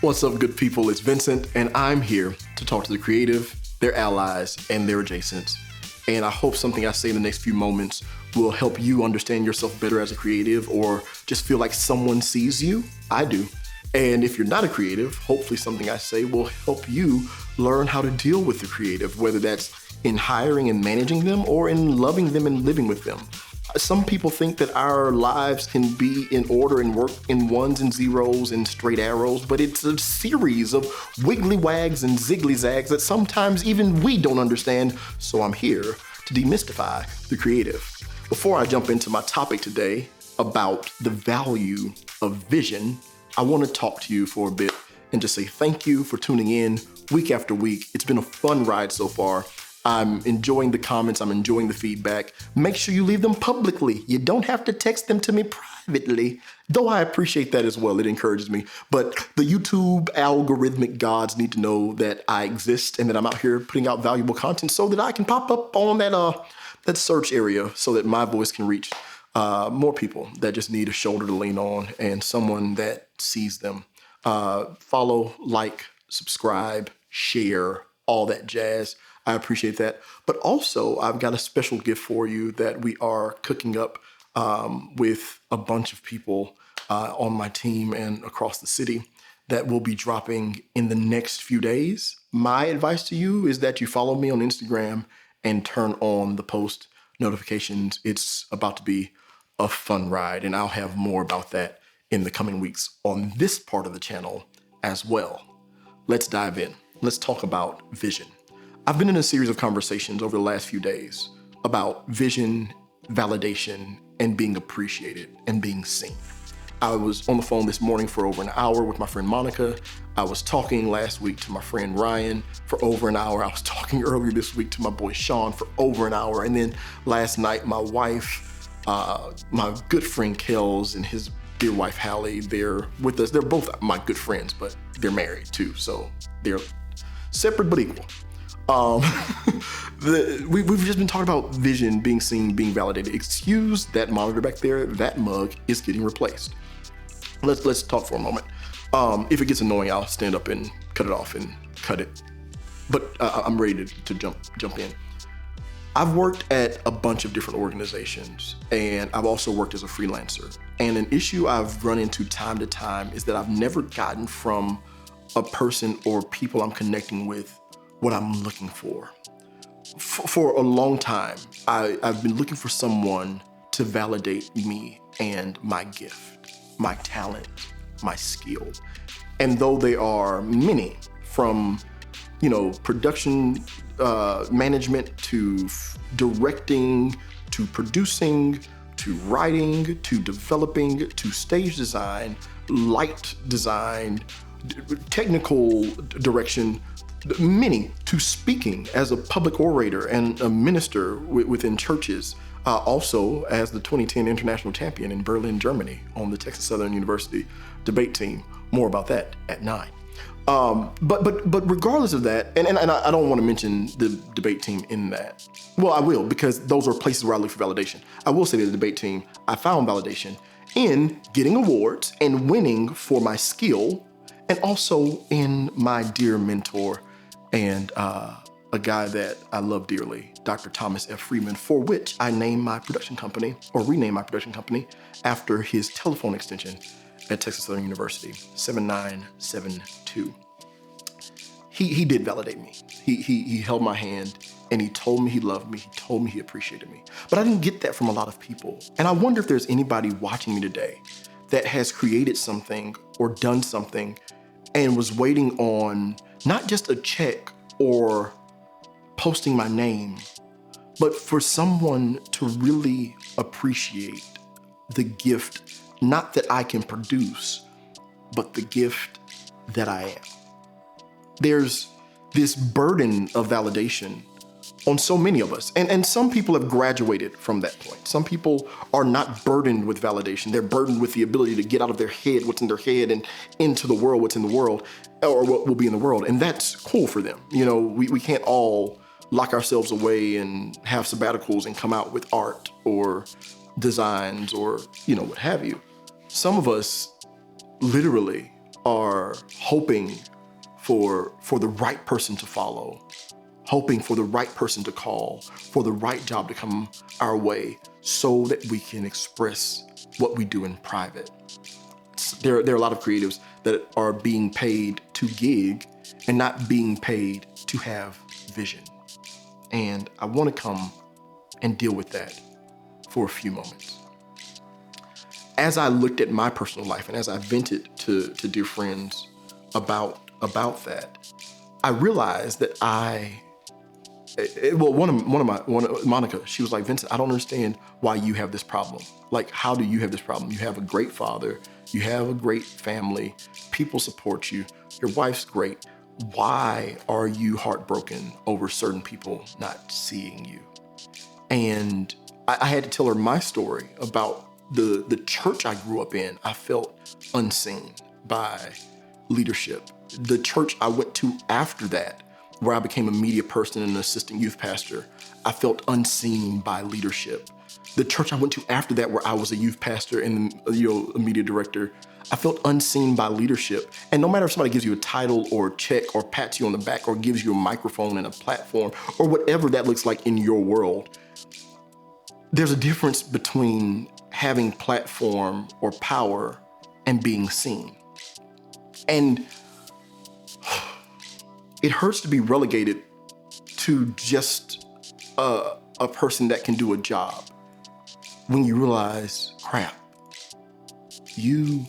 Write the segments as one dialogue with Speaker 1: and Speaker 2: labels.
Speaker 1: What's up, good people? It's Vincent, and I'm here to talk to the creative, their allies, and their adjacents. And I hope something I say in the next few moments will help you understand yourself better as a creative, or just feel like someone sees you. I do. And if you're not a creative, hopefully something I say will help you learn how to deal with the creative, whether that's in hiring and managing them or in loving them and living with them. Some people think that our lives can be in order and work in ones and zeros and straight arrows, but it's a series of wiggly wags and ziggly zags that sometimes even we don't understand. So I'm here to demystify the creative. Before I jump into my topic today about the value of vision, I want to talk to you for a bit and just say thank you for tuning in week after week. It's been a fun ride so far. I'm enjoying the comments. I'm enjoying the feedback. Make sure you leave them publicly. You don't have to text them to me privately, though I appreciate that as well. It encourages me. But the YouTube algorithmic gods need to know that I exist and that I'm out here putting out valuable content so that I can pop up on that search area so that my voice can reach more people that just need a shoulder to lean on and someone that sees them. Follow, like, subscribe, share, all that jazz. I appreciate that. But also, I've got a special gift for you that we are cooking up with a bunch of people on my team and across the city that will be dropping in the next few days. My advice to you is that you follow me on Instagram and turn on the post notifications. It's about to be a fun ride, and I'll have more about that in the coming weeks on this part of the channel as well. Let's dive in. Let's talk about vision. I've been in a series of conversations over the last few days about vision, validation, and being appreciated and being seen. I was on the phone this morning for over an hour with my friend Monica. I was talking last week to my friend Ryan for over an hour. I was talking earlier this week to my boy Sean for over an hour. And then last night, my wife, my good friend Kels and his dear wife Hallie, they're with us. They're both my good friends, but they're married too. So they're separate but equal. We've just been talking about vision, being seen, being validated. Excuse that monitor back there. That mug is getting replaced. Let's talk for a moment. If it gets annoying, I'll stand up and cut it off and cut it. But I'm ready to jump in. I've worked at a bunch of different organizations, and I've also worked as a freelancer. And an issue I've run into time to time is that I've never gotten from a person or people I'm connecting with what I'm looking for. For a long time, I've been looking for someone to validate me and my gift, my talent, my skill. And though they are many, from production management to directing to producing to writing to developing to stage design, light design, technical direction, many, to speaking as a public orator and a minister within churches, also as the 2010 international champion in Berlin, Germany on the Texas Southern University debate team. More about that at 9. But regardless of that, and I don't want to mention the debate team in that. Well, I will, because those are places where I look for validation. I will say that the debate team, I found validation in getting awards and winning for my skill, and also in my dear mentor and a guy that I love dearly, Dr. Thomas F. Freeman, for which I named my production company, or renamed my production company, after his telephone extension at Texas Southern University, 7972. He did validate me. He held my hand and he told me he loved me. He told me he appreciated me. But I didn't get that from a lot of people. And I wonder if there's anybody watching me today that has created something or done something and was waiting on not just a check or posting my name, but for someone to really appreciate the gift, not that I can produce, but the gift that I am. There's this burden of validation on so many of us. And some people have graduated from that point. Some people are not burdened with validation. They're burdened with the ability to get out of their head what's in their head and into the world what's in the world, or what will be in the world. And that's cool for them. We can't all lock ourselves away and have sabbaticals and come out with art or designs or, what have you. Some of us literally are hoping for the right person to follow, hoping for the right person to call, for the right job to come our way so that we can express what we do in private. There are a lot of creatives that are being paid to gig and not being paid to have vision. And I want to come and deal with that for a few moments. As I looked at my personal life and as I vented to dear friends about that, I realized that Monica, she was like, Vincent, I don't understand why you have this problem. Like, how do you have this problem? You have a great father, you have a great family, people support you, your wife's great. Why are you heartbroken over certain people not seeing you? And I had to tell her my story about the church I grew up in. I felt unseen by leadership. The church I went to after that, where I became a media person and an assistant youth pastor, I felt unseen by leadership. The church I went to after that, where I was a youth pastor and a media director, I felt unseen by leadership. And no matter if somebody gives you a title or a check or pats you on the back or gives you a microphone and a platform or whatever that looks like in your world, there's a difference between having platform or power and being seen. And it hurts to be relegated to just a person that can do a job when you realize, crap, you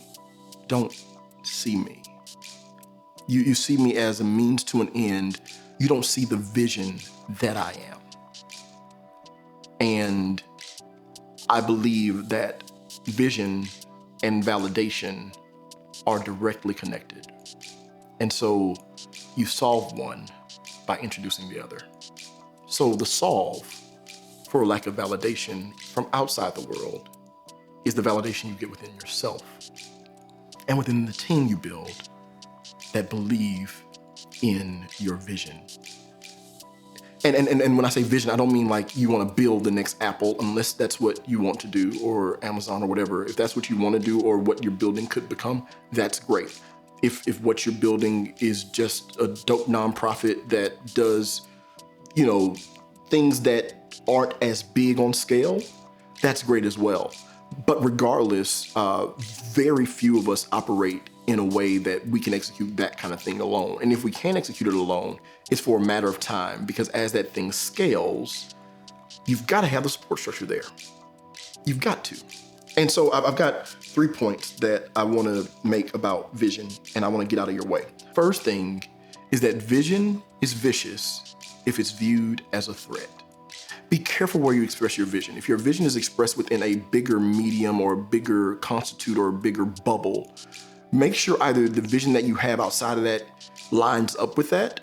Speaker 1: don't see me. You see me as a means to an end. You don't see the vision that I am. And I believe that vision and validation are directly connected. And so you solve one by introducing the other. So the solve for lack of validation from outside the world is the validation you get within yourself and within the team you build that believe in your vision. And when I say vision, I don't mean like you want to build the next Apple, unless that's what you want to do, or Amazon or whatever. If that's what you want to do or what your building could become, that's great. If what you're building is just a dope nonprofit that does, things that aren't as big on scale, that's great as well. But regardless, very few of us operate in a way that we can execute that kind of thing alone. And if we can't execute it alone, it's for a matter of time, because as that thing scales, you've got to have the support structure there. You've got to. And so I've got 3 points that I want to make about vision, and I want to get out of your way. First thing is that vision is vicious if it's viewed as a threat. Be careful where you express your vision. If your vision is expressed within a bigger medium or a bigger constitute or a bigger bubble, make sure either the vision that you have outside of that lines up with that,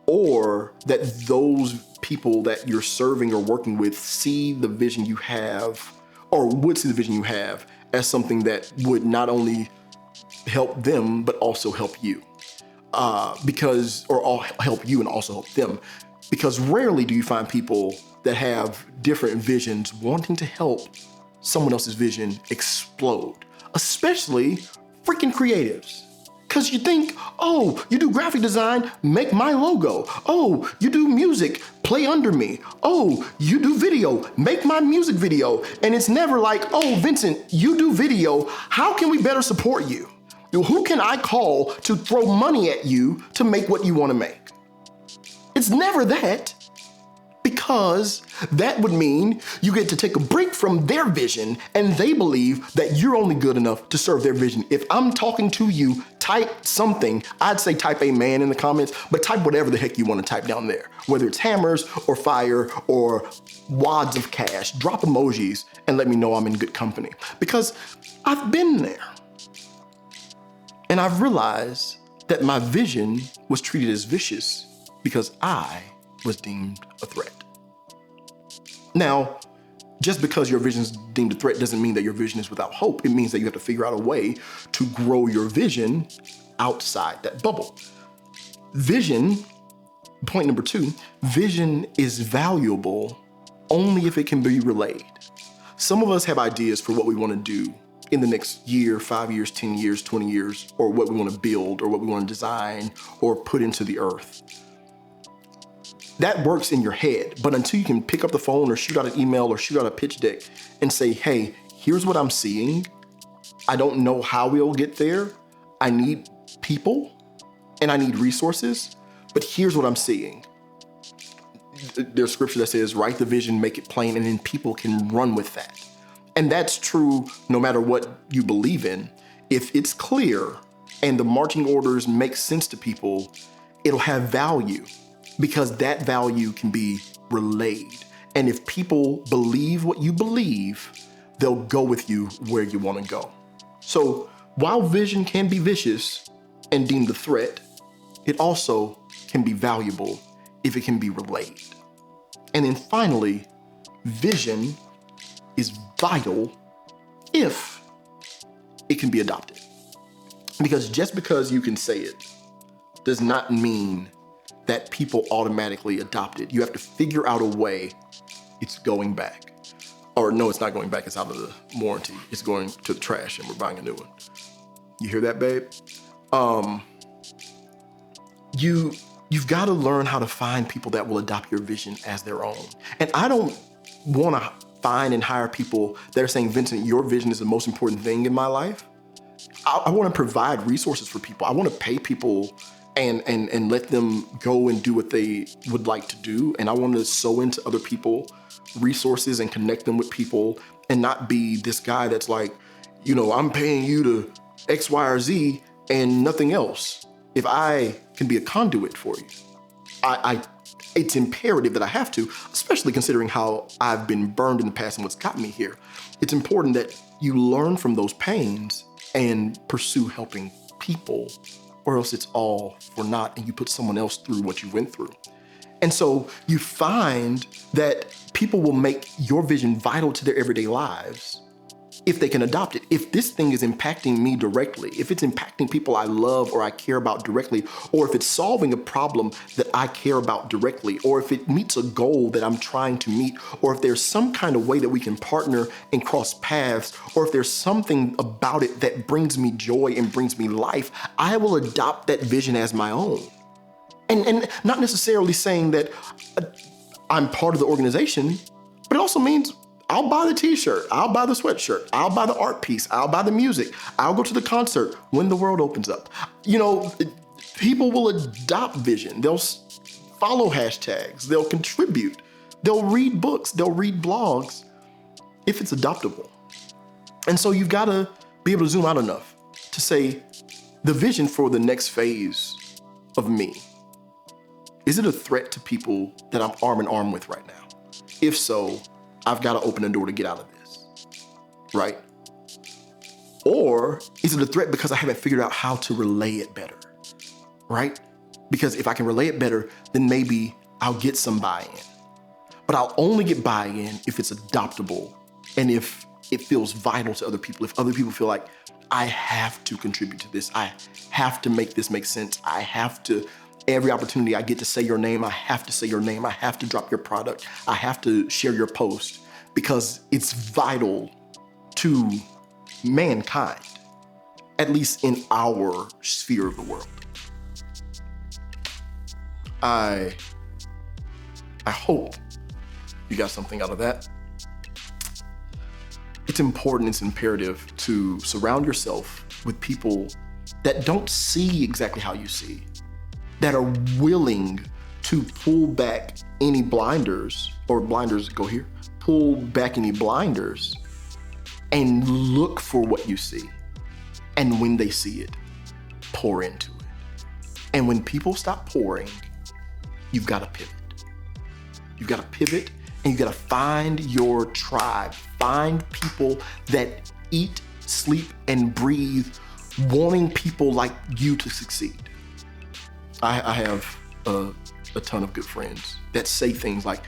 Speaker 1: or that those people that you're serving or working with see the vision you have, or would see the vision you have as something that would not only help them, but also help you. Or help you and also help them. Because rarely do you find people that have different visions wanting to help someone else's vision explode, especially freaking creatives. Because you think, oh, you do graphic design, make my logo. Oh, you do music, play under me. Oh, you do video, make my music video. And it's never like, oh, Vincent, you do video. How can we better support you? Who can I call to throw money at you to make what you want to make? It's never that, because that would mean you get to take a break from their vision and they believe that you're only good enough to serve their vision. If I'm talking to you, type something. I'd say type amen in the comments, but type whatever the heck you want to type down there, whether it's hammers or fire or wads of cash. Drop emojis and let me know I'm in good company, because I've been there. And I've realized that my vision was treated as vicious because I was deemed a threat. Now, just because your vision is deemed a threat doesn't mean that your vision is without hope. It means that you have to figure out a way to grow your vision outside that bubble. Vision, point number 2, vision is valuable only if it can be relayed. Some of us have ideas for what we want to do in the next year, 5 years, 10 years, 20 years, or what we want to build or what we want to design or put into the earth. That works in your head, but until you can pick up the phone or shoot out an email or shoot out a pitch deck and say, hey, here's what I'm seeing. I don't know how we'll get there. I need people and I need resources, but here's what I'm seeing. There's scripture that says, write the vision, make it plain, and then people can run with that. And that's true no matter what you believe in. If it's clear and the marching orders make sense to people, it'll have value because that value can be relayed. And if people believe what you believe, they'll go with you where you want to go. So while vision can be vicious and deemed a threat, it also can be valuable if it can be relayed. And then finally, vision is vital if it can be adopted. Because just because you can say it does not mean that people automatically adopt it. You have to figure out a way it's going back. Or no, it's not going back, it's out of the warranty. It's going to the trash and we're buying a new one. You hear that, babe? You've got to learn how to find people that will adopt your vision as their own. And I don't want to find and hire people that are saying, Vincent, your vision is the most important thing in my life. I want to provide resources for people. I want to pay people and let them go and do what they would like to do. And I want to sow into other people resources and connect them with people and not be this guy that's like, I'm paying you to X, Y, or Z and nothing else. If I can be a conduit for you, it's imperative that I have to, especially considering how I've been burned in the past and what's got me here. It's important that you learn from those pains and pursue helping people, or else it's all for naught and you put someone else through what you went through. And so you find that people will make your vision vital to their everyday lives if they can adopt it. If this thing is impacting me directly, if it's impacting people I love or I care about directly, or if it's solving a problem that I care about directly, or if it meets a goal that I'm trying to meet, or if there's some kind of way that we can partner and cross paths, or if there's something about it that brings me joy and brings me life, I will adopt that vision as my own. And not necessarily saying that I'm part of the organization, but it also means I'll buy the t-shirt, I'll buy the sweatshirt, I'll buy the art piece, I'll buy the music, I'll go to the concert when the world opens up. People will adopt vision. They'll follow hashtags, they'll contribute, they'll read books, they'll read blogs if it's adoptable. And so you've got to be able to zoom out enough to say the vision for the next phase of me. Is it a threat to people that I'm arm in arm with right now? If so, I've got to open the door to get out of this, right? Or is it a threat because I haven't figured out how to relay it better, right? Because if I can relay it better, then maybe I'll get some buy-in. But I'll only get buy-in if it's adoptable and if it feels vital to other people, if other people feel like I have to contribute to this, I have to make this make sense, I have to. Every opportunity I get to say your name, I have to say your name. I have to drop your product. I have to share your post because it's vital to mankind, at least in our sphere of the world. I hope you got something out of that. It's important, it's imperative to surround yourself with people that don't see exactly how you see, that are willing to pull back any blinders, or blinders go here, pull back any blinders and look for what you see. And when they see it, pour into it. And when people stop pouring, you've got to pivot. You've got to pivot and you've got to find your tribe. Find people that eat, sleep, and breathe wanting people like you to succeed. I have a ton of good friends that say things like,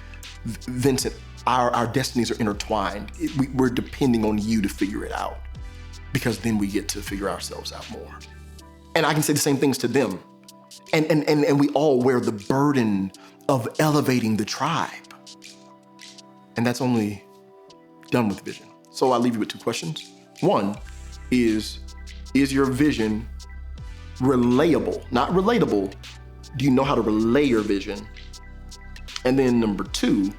Speaker 1: Vincent, our destinies are intertwined. We're depending on you to figure it out because then we get to figure ourselves out more. And I can say the same things to them. And we all wear the burden of elevating the tribe. And that's only done with vision. So I leave you with two questions. One, is your vision relayable? Not relatable. Do you know how to relay your vision? And then number 2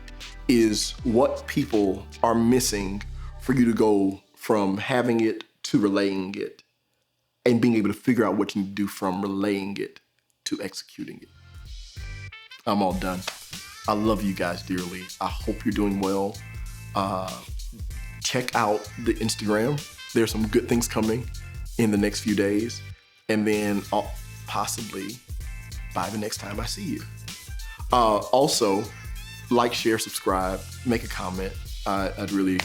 Speaker 1: is what people are missing for you to go from having it to relaying it, and being able to figure out what you need to do from relaying it to executing it. I'm all done. I love you guys dearly. I hope you're doing well. Check out the Instagram. There's some good things coming in the next few days. And then possibly by the next time I see you. Also, like, share, subscribe, make a comment. I'd really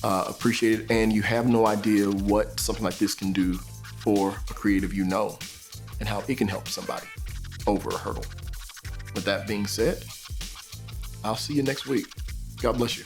Speaker 1: appreciate it. And you have no idea what something like this can do for a creative and how it can help somebody over a hurdle. With that being said, I'll see you next week. God bless you.